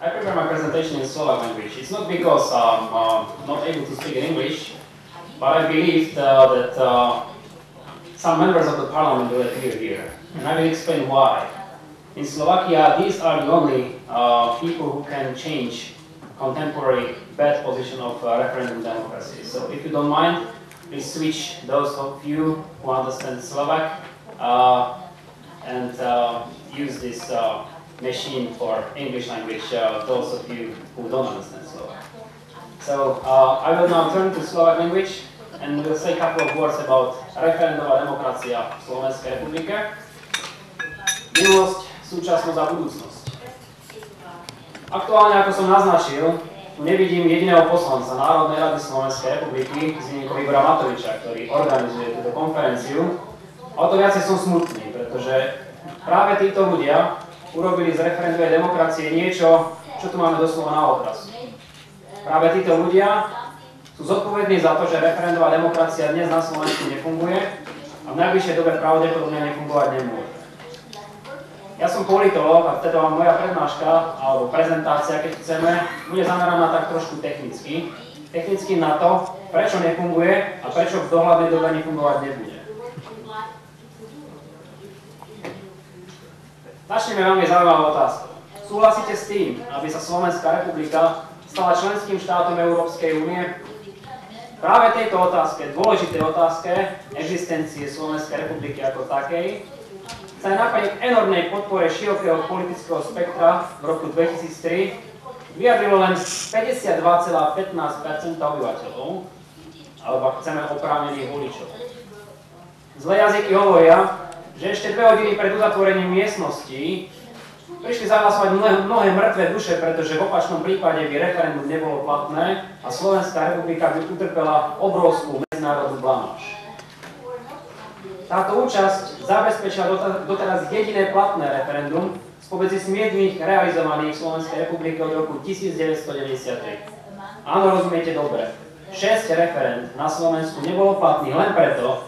I prepare my presentation in Slovak language. It's not because I'm not able to speak in English, but I believe that some members of the parliament will appear here, and I will explain why. In Slovakia, these are the only people who can change contemporary bad position of referendum democracy. So if you don't mind, please switch those of you who understand Slovak and use this machine for English language, those of you who don't understand Slovak. So I will now turn to Slovak language and we'll say a couple of words about referendová demokracia v Slovenskej republike. Minulosť, súčasnosť a budúcnosť. Aktuálne, ako som naznačil, tu nevidím jediného poslanca Národnej rady Slovenskej republiky, Zdeňka Igora Matoviča, ktorý organizuje túto konferenciu. A o to viacej som smutný, pretože práve títo ľudia urobili z referendovej demokracie niečo, čo tu máme doslova na obraz. Práve títo ľudia sú zodpovední za to, že referendová demokracia dnes na Slovensku nefunguje a v najbližšej dobe pravdepodobne nefungovať nemôže. Ja som politológ a teda moja prednáška alebo prezentácia, keď chceme, bude zameraná tak trošku technicky. Technicky na to, prečo nefunguje a prečo v dohľadnej dobe nefungovať nebude. Začneme veľmi zaujímavou otázkou. Súhlasíte s tým, aby sa Slovenská republika stala členským štátom Európskej únie? Práve tejto otázke, dôležitej otázke existencie Slovenskej republiky ako takej, sa napriek enormnej podpore širokého politického spektra v roku 2003 vyjadrilo len 52,15% obyvateľov, alebo ak chceme oprávnených voličov. Zlé jazyky hovoria, že ešte 2 hodiny pred uzatvorením miestnosti prišli zahlasovať mnohé mŕtve duše, pretože v opačnom prípade by referendum nebolo platné a Slovenská republika by utrpela obrovskú medzinárodnú blamáž. Táto účasť zabezpečila doteraz jediné platné referendum spomedzi 7 realizovaných v Slovenskej republike od roku 1993. Áno, rozumiete dobre. 6 referend na Slovensku nebolo platných len preto,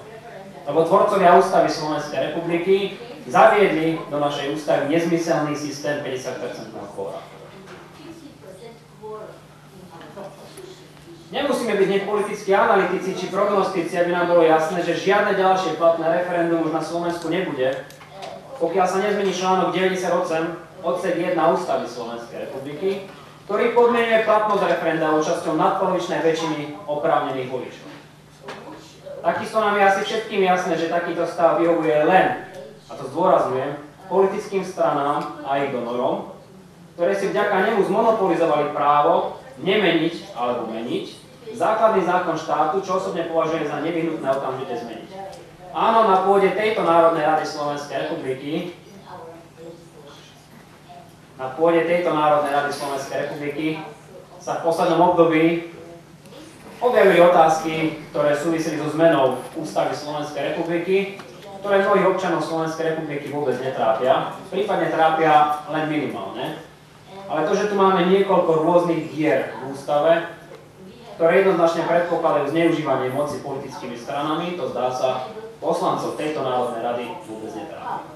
lebo tvorcovia ústavy Slovenskej republiky zaviedli do našej ústavy nezmyselný systém 50% kvóra. Nemusíme byť hneď politickí analytici či prognostici, aby nám bolo jasné, že žiadne ďalšie platné referendum už na Slovensku nebude, pokiaľ sa nezmení článok 98 odsek 1 ústavy Slovenskej republiky, ktorý podmienuje platnosť referenda účasťou nadpolovičnej väčšiny oprávnených voličov. Takisto nám je asi všetkým jasné, že takýto stav vyhovuje len, a to zdôrazňujem, politickým stranám a ich donorom, ktoré si vďaka nemu zmonopolizovali právo nemeniť alebo meniť základný zákon štátu, čo osobne považujem za nevyhnutné okamžite zmeniť. Áno, na pôde tejto Národnej rady Slovenskej republiky sa v poslednom období objavili otázky, ktoré súviseli so zmenou ústavy Slovenskej republiky, ktoré mnohých občanov Slovenskej republiky vôbec netrápia, prípadne trápia len minimálne. Ale to, že tu máme niekoľko rôznych dier v ústave, ktoré jednoznačne predpokladajú zneužívanie moci politickými stranami, to zdá sa poslancov tejto Národnej rady vôbec netrápia.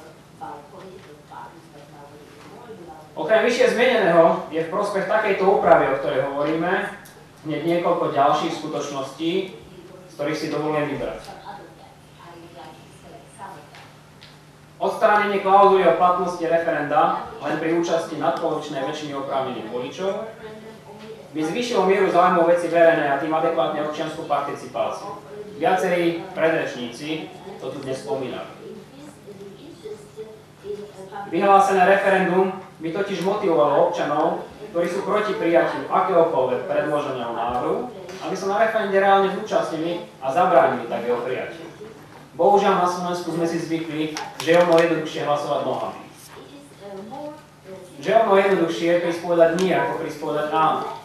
Okrem vyššie zmieneného je v prospech takejto úpravy, o ktorej hovoríme, hneď niekoľko ďalších skutočností, z ktorých si dovolujem vybrať. Odstránenie klauzuly o platnosti referenda len pri účasti nadpolovičnej väčšiny oprávnených voličov by zvýšilo mieru záujmu veci verejnej a tým adekvátne občiansku participáciu. Viacerí predrečníci to tu dnes spomínali. Vyhlásené referendum by totiž motivovalo občanov, ktorí sú proti prijatiu akéhokoľvek predloženého návrhu, aby sa na referende reálne zúčastnili a zabránili takého prijatiu. Bohužiaľ na Slovensku sme si zvykli, že je ono jednoduchšie hlasovať nohami. Že je ono jednoduchšie prispovedať nie, ako prispovedať áno.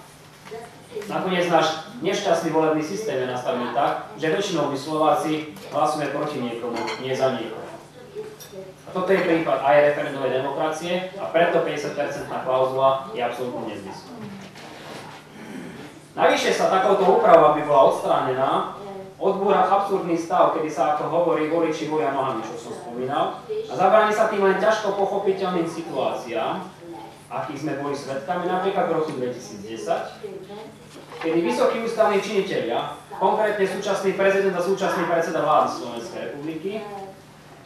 Nakoniec náš nešťastný volebný systém je nastavený tak, že väčšinou my Slováci hlasujeme proti niekomu, nie za niekoho. A toto je prípad aj referendovej demokracie a preto 50% klauzula je absolútne nezmysel. Navyše sa takouto úpravou, aby bola odstránená, odbúra absurdný stav, kedy sa, ako hovorí, voliči volia nohami, čo som spomínal, a zabráni sa tým len ťažko pochopiteľným situáciám, akých sme boli svedkami napríklad v roku 2010, kedy vysokí ústavní činitelia, konkrétne súčasný prezident a súčasný predseda vlády Slovenskej republiky,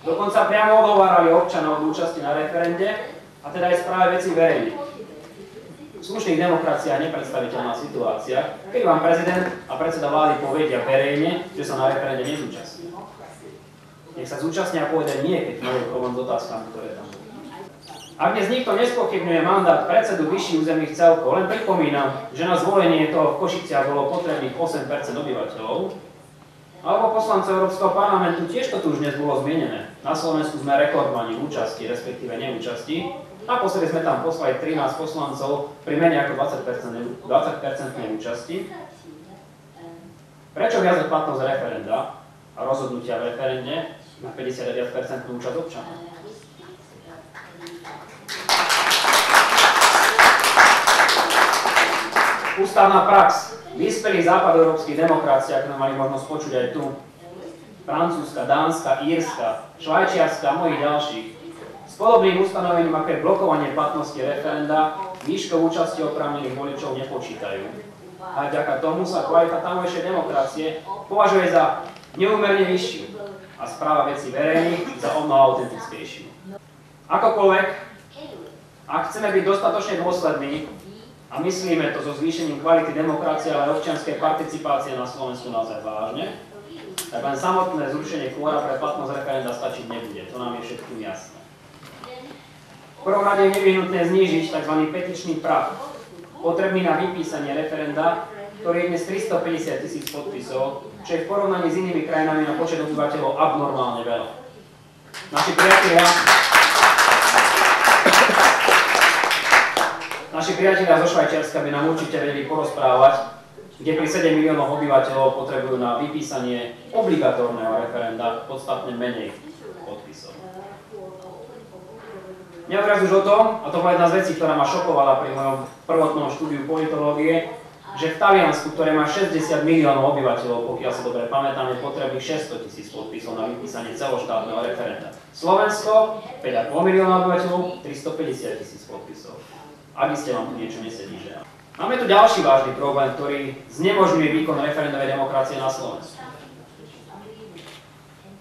dokonca priamo odhovárali občanov od účasti na referende a teda aj správe veci verejne. V slušných demokraciách nepredstaviteľná situácia, keď vám prezident a predseda vlády povedia verejne, že sa na referende nezúčastnia. Nech sa zúčastnia a povedia nie, keď majú problém s otázkami, ktoré tam budú. Ak dnes nikto nespochybňuje mandát predsedu vyšších územných celkov, len pripomínam, že na zvolenie toho v Košiciach bolo potrebných 8% obyvateľov, alebo poslancov Európskeho parlamentu, tiež to tu už dnes bolo zmienené. Na Slovensku sme rekordmani účasti, respektíve neúčasti. Naposledy sme tam poslali 13 poslancov pri menej ako 20% účasti. Prečo viazať platnosť referenda a rozhodnutia v referende na 59% účasť občanov? Ústavná prax vyspelých západoeurópskych demokracií, ako sme mali možnosť počuť aj tu, Francúzska, Dánska, Írska, Švajčiarska a mnohých ďalších, s podobným ustanovením, ako je blokovanie platnosti referenda, výškou účasti oprávnených voličov nepočítajú. A vďaka tomu sa kvalita tamojšej demokracie považuje za neúmerne vyššiu a správa vecí verejných za omnoho autentickejšiu. Akokoľvek, ak chceme byť dostatočne dôslední a myslíme to so zvýšením kvality demokracie, ale aj občianskej participácie na Slovensku naozaj vážne, tak len samotné zrušenie kvóra pre platnosť referenda stačiť nebude. To nám je všetkým jasné. V prvom rade je nevyhnutné znížiť tzv. Petičný prah, potrebný na vypísanie referenda, ktorý je dnes 350 000 podpisov, čo je v porovnaní s inými krajinami na počet obyvateľov abnormálne veľa. Naši priatelia zo Švajčiarska by nám určite vedeli porozprávať, kde pri 7 miliónov obyvateľov potrebujú na vypísanie obligatórneho referenda podstatne menej podpisov. Nehovoriac už o tom, a to bola jedna z vecí, ktorá ma šokovala pri mojom prvotnom štúdiu politológie, že v Taliansku, ktoré má 60 miliónov obyvateľov, pokiaľ sa dobre pamätám, je potrebných 600 000 podpisov na vypísanie celoštátneho referenda. Slovensko, 5,5 milióna obyvateľov, 350 000 podpisov. Ak iste vám tu niečo nesedí, že? Máme tu ďalší vážny problém, ktorý znemožňuje výkon referendovej demokracie na Slovensku.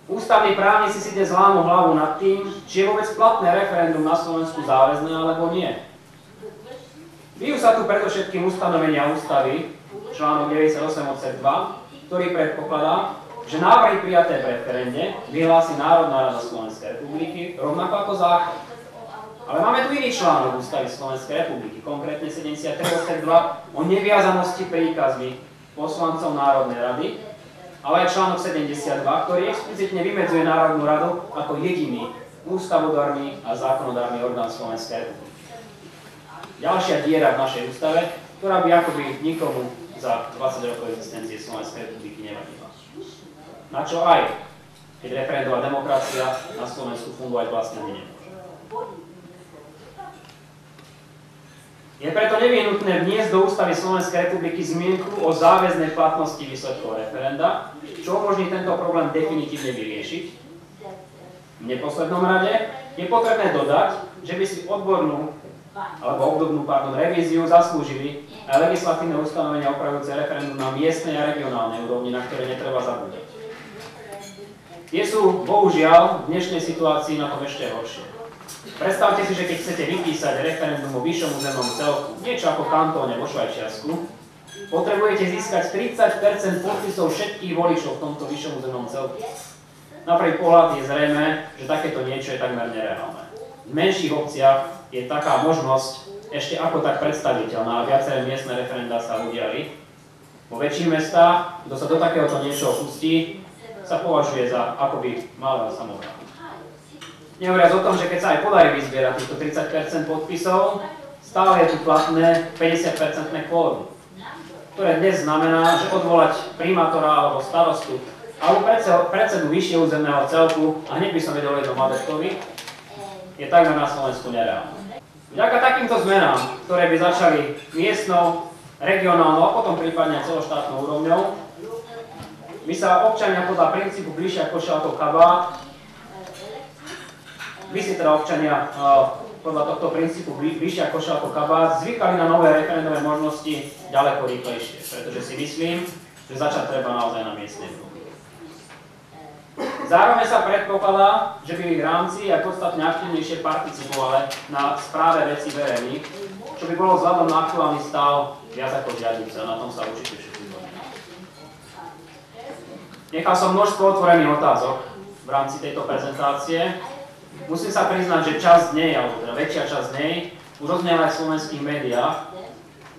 Ústavní právnici si dnes lámu hlavu nad tým, či je vôbec platné referendum na Slovensku záväzné alebo nie. Bijú sa tu predovšetkým ustanovenia ústavy, článok 98 odsek 2, ktorý predpokladá, že návrhy prijaté v referende vyhlási Národná rada Slovenskej republiky rovnako ako zákon. Ale máme tu iný článok Ústavy Slovenskej republiky, konkrétne 73 odsek 2 o neviazanosti príkazmi poslancov Národnej rady, ale aj článok 72, ktorý explicitne vymedzuje Národnú radu ako jediný ústavodárny a zákonodárny orgán Slovenskej republiky. Ďalšia diera v našej ústave, ktorá by akoby nikomu za 20 rokov existencie Slovenskej republiky nevadila. Na čo aj, keď referendová demokracia na Slovensku fungovať vlastne nemôže. Je preto nevyhnutné vniesť do Ústavy Slovenskej republiky zmienku o záväznej platnosti výsledkov referenda, čo umožní tento problém definitívne vyriešiť. V neposlednom rade je potrebné dodať, že by si odbornú alebo obdobnú revíziu zaslúžili aj legislatívne ustanovenia opravujúce referendum na miestnej a regionálnej úrovni, na ktoré netreba zabúdať. Tie sú, bohužiaľ, v dnešnej situácii na tom ešte horšie. Predstavte si, že keď chcete vypísať referendum o vyššom územnom celku, niečo ako kantóne vo Švajčiarsku, potrebujete získať 30% podpisov všetkých voličov v tomto vyššom územnom celku. Na prvý pohľad je zrejmé, že takéto niečo je takmer nereálne. V menších obciach je taká možnosť ešte ako tak predstaviteľná a viaceré miestne referendá sa udiali. Vo väčších mestách, kto sa do takéhoto niečoho pustí, sa považuje za akoby malého samovránu. Nehovoriac o tom, že keď sa aj podarí vyzbierať týchto 30% podpisov, stále je tu platné 50% kvórum, ktoré dnes znamená, že odvolať primátora alebo starostu alebo predsedu vyššieho územného celku, a hneď by som vedel jednom adeptovi, je takmer na Slovensku nereálne. Vďaka takýmto zmenám, ktoré by začali miestnou, regionálnou a potom prípadne celoštátnou úrovňou, by sa občania podľa princípu bližšia koša ako kabát, by si teda občania podľa tohto princípu vyššia koša ako kabát, zvykali na nové referendové možnosti ďaleko rýchlejšie, pretože si myslím, že začať treba naozaj na miestnej úrovni. Zároveň sa predpokladá, že by v rámci aj podstatne aktívnejšie participovali na správe vecí verejných, čo by bolo vzhľadom na aktuálny stav viac ako žiaduce, a na tom sa určite všetci zhodneme. Nechal som množstvo otvorených otázok v rámci tejto prezentácie. Musím sa priznať, že časť z nej, alebo teda väčšia časť z nej, už odznela aj v slovenských médiách,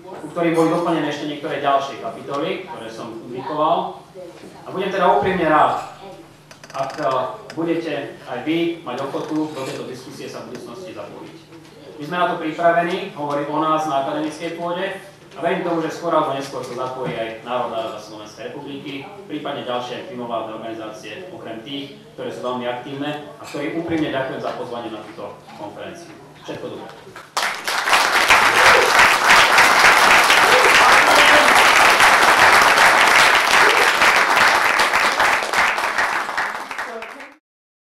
u ktorých boli doplnené ešte niektoré ďalšie kapitoly, ktoré som publikoval. A budem teda úprimne rád, ak budete aj vy mať ochotu do tejto diskusie sa v budúcnosti zapojiť. My sme na to pripravení, hovorím o nás na akademickej pôde a verím tomu, že skôr alebo neskôr sa zapojí aj Národná rada Slovenskej republiky, prípadne ďalšie mimovládne organizácie, okrem tých, ktoré sú veľmi aktívne a ktorým úprimne ďakujem za pozvanie na túto konferenciu. Všetko dobré.